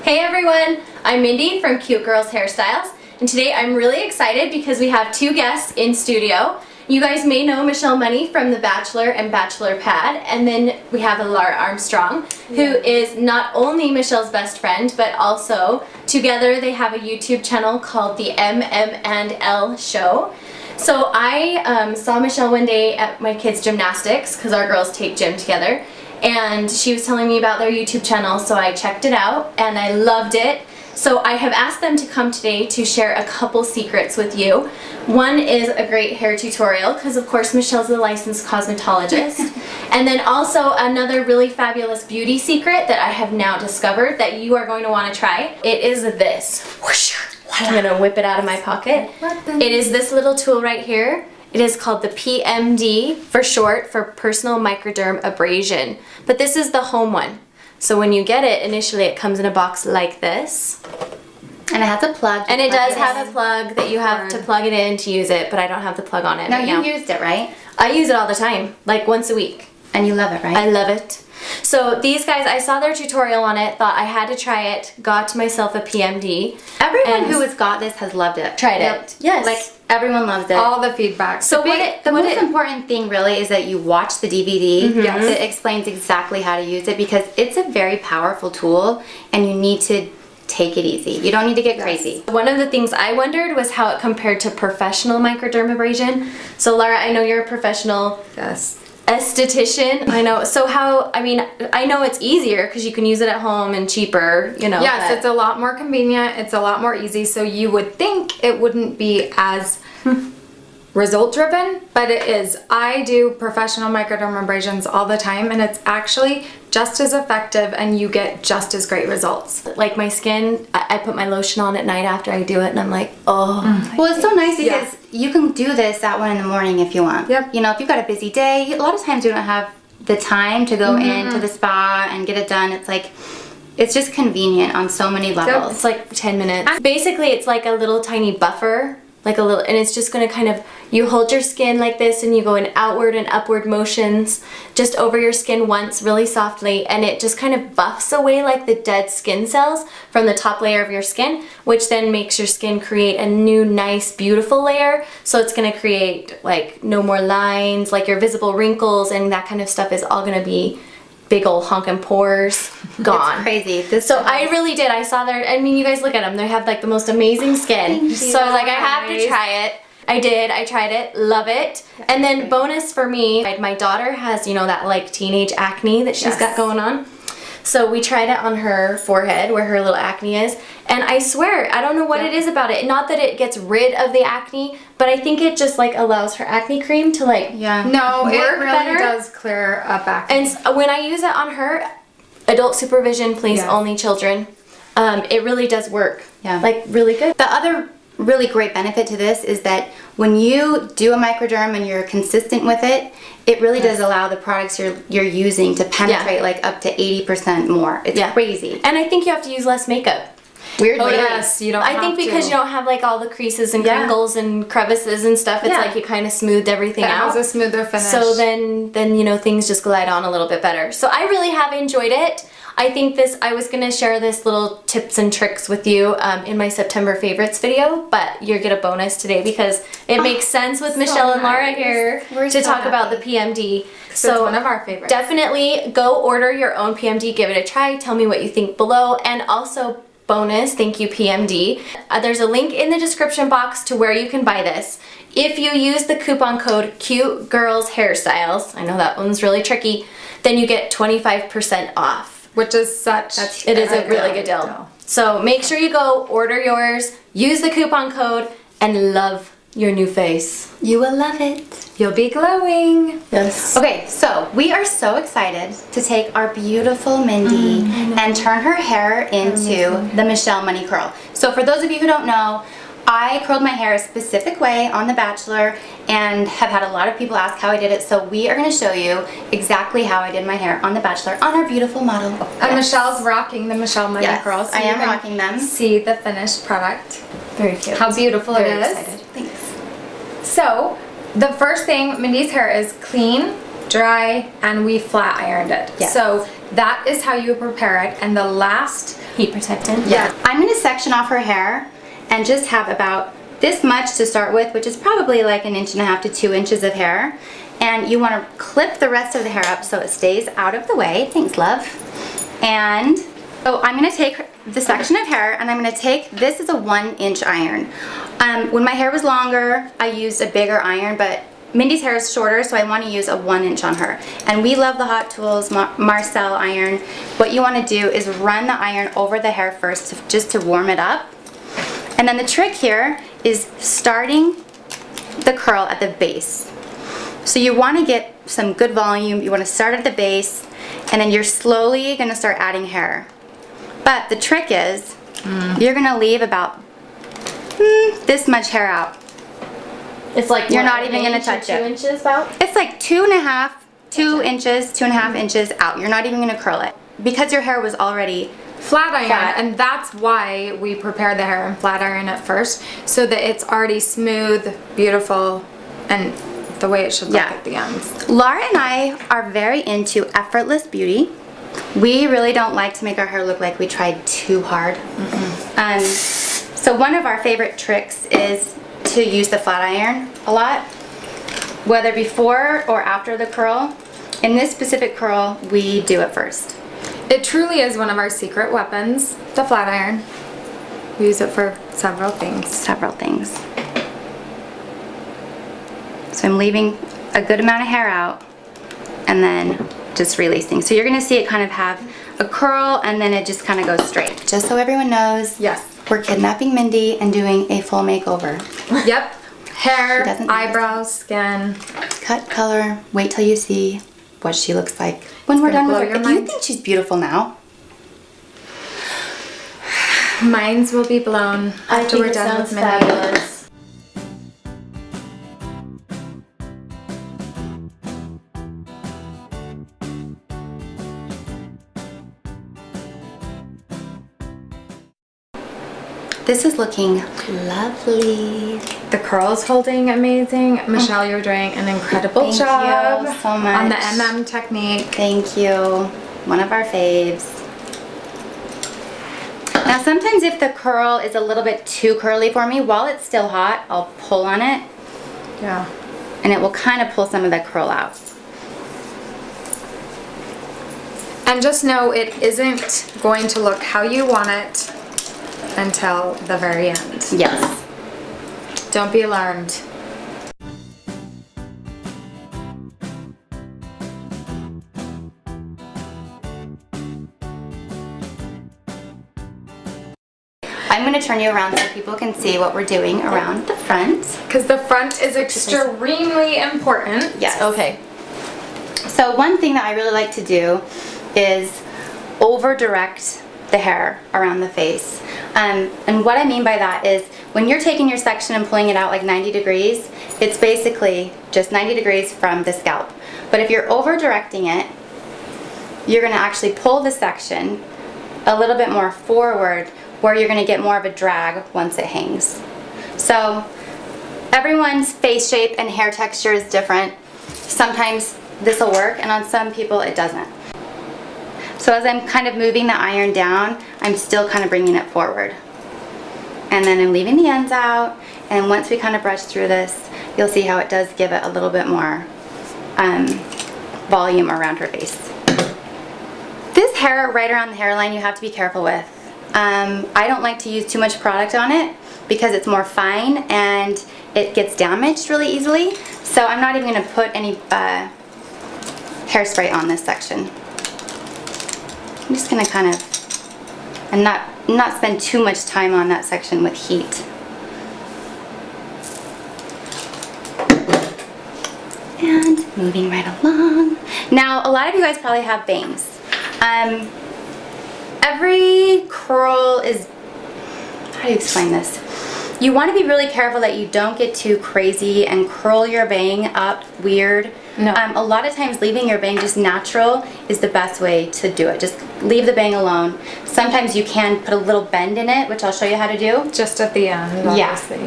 Hey everyone, I'm Mindy from Cute Girls Hairstyles, and today I'm really excited because we have two guests in studio. You guys may know Michelle Money from The Bachelor and Bachelor Pad, and then we have Laura Armstrong, who is not only Michelle's best friend, but also together they have a YouTube channel called the MM&L Show. So I saw Michelle one day at my kids' gymnastics, because our girls take gym together, and she was telling me about their YouTube channel, so I checked it out and I loved it. So I have asked them to come today to share a couple secrets with you. One is a great hair tutorial, because of course Michelle's a licensed cosmetologist. And then also another really fabulous beauty secret that I have now discovered that you are going to want to try. It is this. I'm going to whip it out of my pocket. It is this little tool right here. It is called the PMD, for short, for Personal Microderm Abrasion. But this is the home one. So when you get it, initially it comes in a box like this. And it has a plug. And it does have a plug that you have to plug it in to use it, but I don't have the plug on it. No, you used it, right? I use it all the time, like once a week. And you love it, right? I love it. So these guys, I saw their tutorial on it, thought I had to try it, got myself a PMD. Everyone who has got this has loved it. Tried it. Yes. Like, everyone loves it. All the feedback. So the most important thing really is that you watch the DVD that explains exactly how to use it, because it's a very powerful tool and you need to take it easy. You don't need to get crazy. One of the things I wondered was how it compared to professional microdermabrasion. So Laura, I know you're a professional esthetician. I know. So how, I mean, I know it's easier because you can use it at home and cheaper, you know. Yes, it's a lot more convenient. It's a lot more easy. So you would think it wouldn't be as result driven, but it is. I do professional microdermabrasions all the time, and it's actually just as effective and you get just as great results. Like my skin, I put my lotion on at night after I do it and I'm like, oh. Well, it's so nice because you can do this at 1 in the morning if you want. Yep. You know, if you've got a busy day, a lot of times you don't have the time to go into the spa and get it done. It's like, it's just convenient on so many levels. It's like 10 minutes. Basically, it's like a little tiny buffer, like a little, and it's just gonna kind of, you hold your skin like this and you go in outward and upward motions just over your skin once really softly, and it just kind of buffs away like the dead skin cells from the top layer of your skin, which then makes your skin create a new nice beautiful layer. So it's gonna create like no more lines, like your visible wrinkles and that kind of stuff is all gonna be big old honking pores gone. It's crazy. So I really did. I saw their, I mean, you guys look at them. They have like the most amazing skin. So I was like, I have to try it. I did. I tried it. Love it. And then bonus for me, my daughter has, you know, that like teenage acne that she's got going on. So we tried it on her forehead where her little acne is. And I swear, I don't know what it is about it. Not that it gets rid of the acne, but I think it just like allows her acne cream to like No, it really better. does clear up acne. And when I use it on her, adult supervision, please, only children. It really does work. Yeah. Like really good. The other really great benefit to this is that when you do a microderm and you're consistent with it, it really does allow the products you're using to penetrate like up to 80% more. It's crazy. And I think you have to use less makeup. Weirdly. Oh yes, you don't I think because you don't have like all the creases and crinkles and crevices and stuff, it's like you kind of smoothed everything out. It has a smoother finish. So then you know, things just glide on a little bit better. So I really have enjoyed it. I think I was gonna share this little tips and tricks with you in my September favorites video, but you get a bonus today because it makes sense with Michelle and Laura here to talk about the PMD. So it's one of our favorites. Definitely go order your own PMD, give it a try, tell me what you think below, and also bonus, thank you PMD. There's a link in the description box to where you can buy this. If you use the coupon code Cute Girls Hairstyles, I know that one's really tricky, then you get 25% off. Which is it is a really good deal. So make sure you go order yours, use the coupon code, and love your new face. You will love it. You'll be glowing. Yes. Okay, so we are so excited to take our beautiful Mindy and turn her hair into the Michelle Money curl. So for those of you who don't know, I curled my hair a specific way on The Bachelor and have had a lot of people ask how I did it, so we are going to show you exactly how I did my hair on The Bachelor on our beautiful model. And Michelle's rocking the Michelle Money curls. I am rocking them. See the finished product. Very cute. How beautiful it is. Excited. Thanks. So, the first thing, Mindy's hair is clean, dry, and we flat ironed it. Yes. So that is how you prepare it. And the last, Heat protectant. yeah, I'm gonna section off her hair and just have about this much to start with, which is probably like 1.5 to 2 inches of hair. And you wanna clip the rest of the hair up so it stays out of the way. Thanks, love. And so I'm gonna take the section of hair and I'm gonna take, this is a 1-inch iron. When my hair was longer, I used a bigger iron, but Mindy's hair is shorter, so I wanna use a 1-inch on her. And we love the Hot Tools Marcel iron. What you wanna do is run the iron over the hair first just to warm it up. And then the trick here is starting the curl at the base. So you want to get some good volume, you want to start at the base, and then you're slowly going to start adding hair. But the trick is, you're going to leave about this much hair out. It's like You're what, not even an gonna inch or touch 2 it. inches about? It's like 2 inches, 2.5 inches out. You're not even going to curl it. Because your hair was already flat iron, Flat. and that's why we prepare the hair and flat iron it first, so that it's already smooth, beautiful, and the way it should look at the ends. Laura and I are very into effortless beauty. We really don't like to make our hair look like we tried too hard. So one of our favorite tricks is to use the flat iron a lot, whether before or after the curl. In this specific curl, we do it first. It truly is one of our secret weapons, the flat iron. We use it for several things. Several things. So I'm leaving a good amount of hair out and then just releasing. So you're gonna see it kind of have a curl and then it just kind of goes straight. Just so everyone knows, Yes. we're kidnapping Mindy and doing a full makeover. Yep. Hair, She doesn't eyebrows, skin. Cut, color, wait till you see what she looks like when we're done gonna with blow her. your If you mind. think she's beautiful now, Minds will be blown I after think we're it done sounds with Mindy. fabulous. this is looking lovely. The curls holding amazing. Michelle, you're doing an incredible Thank job you so much. on the MM technique. Thank you. One of our faves. Now sometimes if the curl is a little bit too curly for me, while it's still hot, I'll pull on it Yeah. and it will kind of pull some of that curl out. And just know it isn't going to look how you want it until the very end. Yes. Don't be alarmed. I'm going to turn you around so people can see what we're doing around the front. Because the front is extremely important. Yes. Okay. So one thing that I really like to do is over direct the hair around the face. And what I mean by that is when you're taking your section and pulling it out like 90 degrees, it's basically just 90 degrees from the scalp. But if you're over directing it, you're gonna actually pull the section a little bit more forward where you're gonna get more of a drag once it hangs. So everyone's face shape and hair texture is different. Sometimes this will work and on some people it doesn't. So as I'm kind of moving the iron down, I'm still kind of bringing it forward. And then I'm leaving the ends out, and once we kind of brush through this, you'll see how it does give it a little bit more volume around her face. This hair right around the hairline you have to be careful with. I don't like to use too much product on it because it's more fine and it gets damaged really easily. So I'm not even going to put any hairspray on this section. I'm just gonna kind of, and not spend too much time on that section with heat. And moving right along. Now, a lot of you guys probably have bangs. Every curl is, how do you explain this? You want to be really careful that you don't get too crazy and curl your bang up weird. No. A lot of times leaving your bang just natural is the best way to do it. Just leave the bang alone. Sometimes you can put a little bend in it, which I'll show you how to do. Just at the end, Yeah. obviously.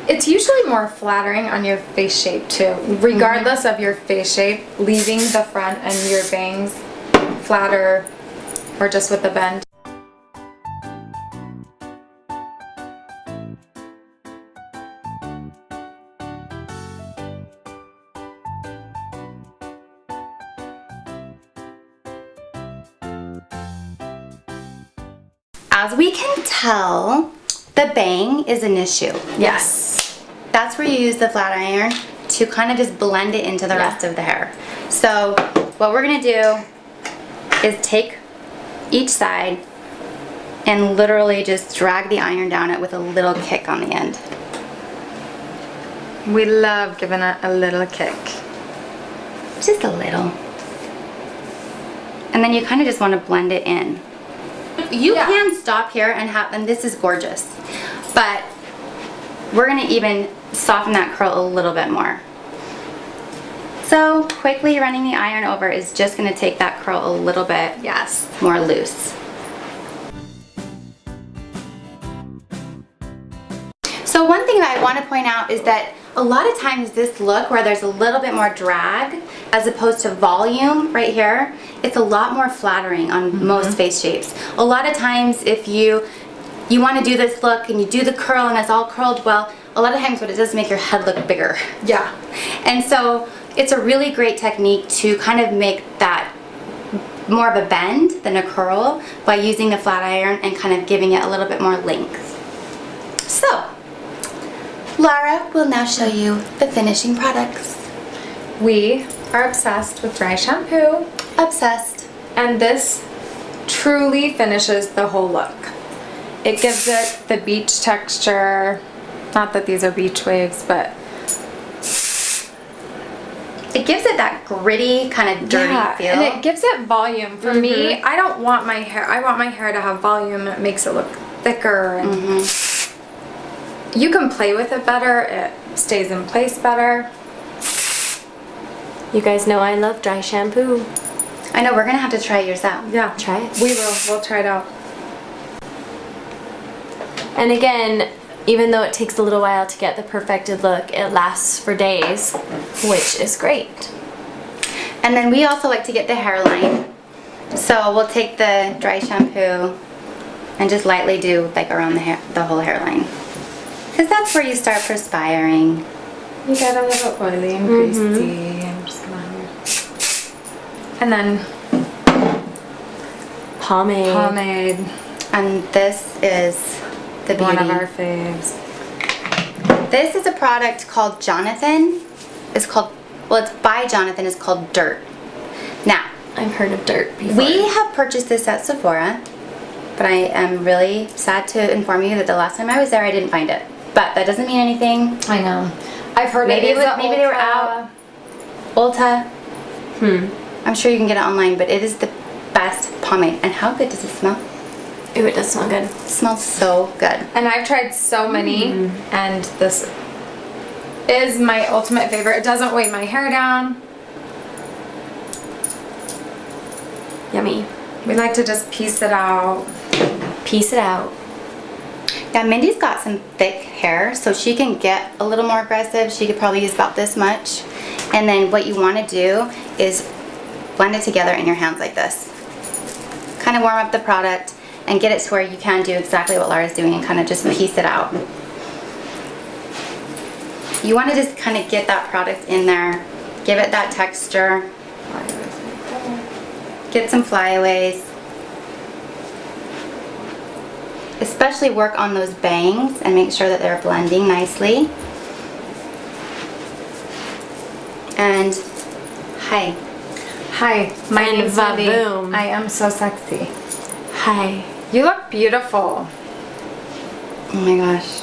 It's usually more flattering on your face shape too. Regardless of your face shape, leaving the front and your bangs flatter or just with the bend. As we can tell, the bang is an issue. Yes. That's where you use the flat iron to kind of just blend it into the rest of the hair. So what we're gonna do is take each side and literally just drag the iron down it with a little kick on the end. We love giving it a little kick. Just a little. And then you kind of just want to blend it in. You can stop here and this is gorgeous, but we're gonna even soften that curl a little bit more. So quickly running the iron over is just gonna take that curl a little bit more loose. So one thing that I want to point out is that a lot of times this look where there's a little bit more drag as opposed to volume right here, it's a lot more flattering on most face shapes. A lot of times if you want to do this look and you do the curl and it's all curled well, a lot of times what it does is make your head look bigger. Yeah. And so it's a really great technique to kind of make that more of a bend than a curl by using the flat iron and kind of giving it a little bit more length. So, Laura will now show you the finishing products. We are obsessed with dry shampoo. Obsessed. And this truly finishes the whole look. It gives it the beach texture. Not that these are beach waves, but it gives it that gritty, kind of dirty feel. And it gives it volume. For me, I don't want my hair, I want my hair to have volume. It makes it look thicker. And you can play with it better. It stays in place better. You guys know I love dry shampoo. I know, we're gonna have to try yours out. Yeah. Try it. We will. We'll try it out. And again, even though it takes a little while to get the perfected look, it lasts for days, which is great. And then we also like to get the hairline. So we'll take the dry shampoo and just lightly do like around the whole hairline. Because that's where you start perspiring. You get a little oily and greasy. I'm just gonna... And then Pomade. pomade. And this is the beauty. One of our faves. This is a product called Jonathan. It's by Jonathan. It's called Dirt. Now, I've heard of Dirt before. we have purchased this at Sephora, but I am really sad to inform you that the last time I was there, I didn't find it. But that doesn't mean anything. I know. I've heard Maybe it is maybe they were out. Ulta. I'm sure you can get it online, but it is the best pomade. And how good does it smell? Ooh, it does smell good. It smells so good. And I've tried so many, and this is my ultimate favorite. It doesn't weigh my hair down. Yummy. We like to just piece it out. Piece it out. Yeah, Mindy's got some thick hair, so she can get a little more aggressive. She could probably use about this much. And then what you want to do is blend it together in your hands like this. Kind of warm up the product and get it to where you can do exactly what Laura's doing and kind of just piece it out. You want to just kind of get that product in there, give it that texture, get some flyaways. Especially work on those bangs and make sure that they're blending nicely. And hi. Hi, my And name's Mindy. va-boom. I am so sexy. Hi. You look beautiful. Oh my gosh.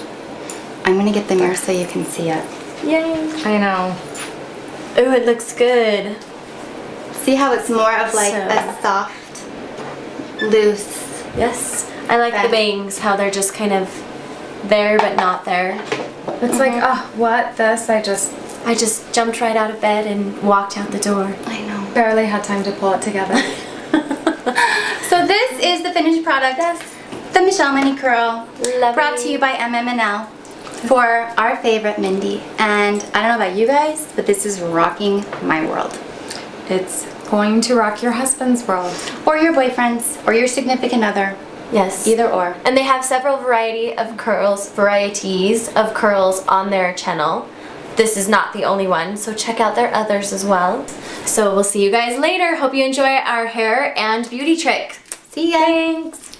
I'm gonna get the mirror so you can see it. Yay. I know. Ooh, it looks good. See how it's more of like So- a soft, loose. Yes. I like the bangs, how they're just kind of there but not there. It's like, oh, what? This? I just jumped right out of bed and walked out the door. I know. barely had time to pull it together. So this is the finished product. The Michelle Mini Curl. Lovely. Brought to you by MM&L. for our favorite Mindy. And I don't know about you guys, but this is rocking my world. It's going to rock your husband's world. Or your boyfriend's, or your significant other. Yes. Either or. And they have several varieties of curls on their channel. This is not the only one, so check out their others as well. So we'll see you guys later. Hope you enjoy our hair and beauty trick. See ya. Thanks.